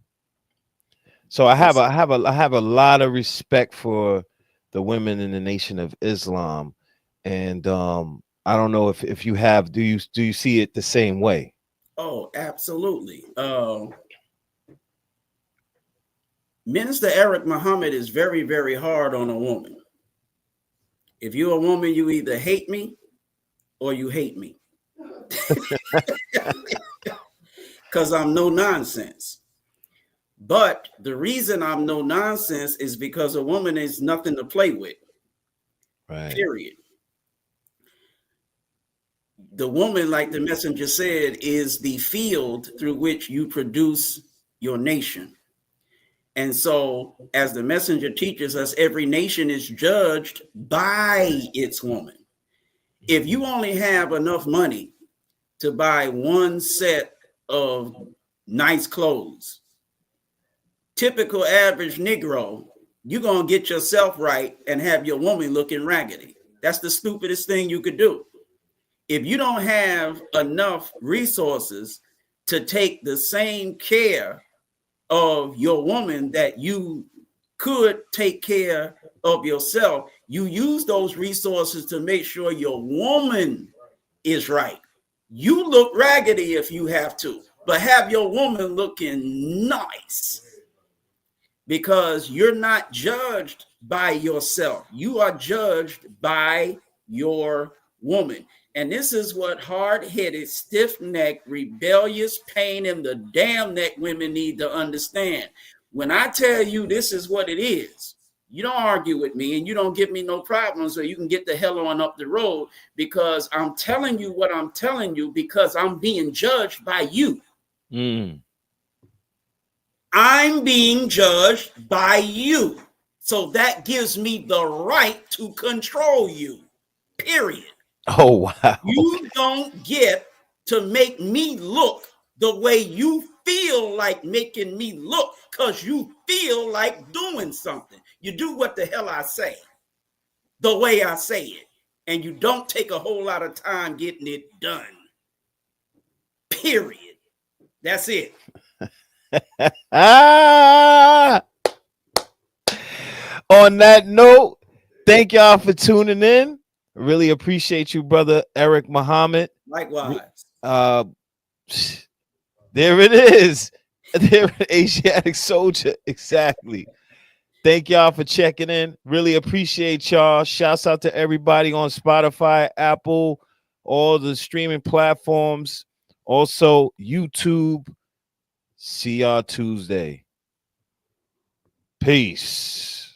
S1: So
S2: Yes.
S1: I have a lot of respect for the women in the Nation of Islam, and I don't know if you have, do you see it the same way?
S2: Oh, absolutely. Minister Eric Muhammad is very, very hard on a woman. If you're a woman, you either hate me or you hate me because I'm no nonsense. But the reason I'm no nonsense is because a woman is nothing to play with,
S1: Right.
S2: period. The woman, like the messenger said, is the field through which you produce your nation. And so, as the messenger teaches us, every nation is judged by its woman. If you only have enough money to buy one set of nice clothes, typical average Negro, you're going to get yourself right and have your woman looking raggedy. That's the stupidest thing you could do. If you don't have enough resources to take the same care of your woman that you could take care of yourself, you use those resources to make sure your woman is right. You look raggedy if you have to, but have your woman looking nice, because you're not judged by yourself. You are judged by your woman. And this is what hard-headed, stiff-necked, rebellious, pain in the damn neck women need to understand. When I tell you this is what it is, you don't argue with me and you don't give me no problems, so you can get the hell on up the road, because I'm telling you what I'm telling you because I'm being judged by you.
S1: Mm.
S2: I'm being judged by you. So that gives me the right to control you, period.
S1: Oh, wow.
S2: You don't get to make me look the way you feel like making me look because you feel like doing something. You do what the hell I say, the way I say it, and you don't take a whole lot of time getting it done, period. That's it.
S1: Ah, on that note, thank y'all for tuning in. Really appreciate you, brother Eric Muhammad.
S2: Likewise.
S1: Uh, there it is. There, Asiatic soldier. Exactly. Thank y'all for checking in. Really appreciate y'all. Shouts out to everybody on Spotify, Apple, all the streaming platforms, also YouTube. See y'all Tuesday. Peace.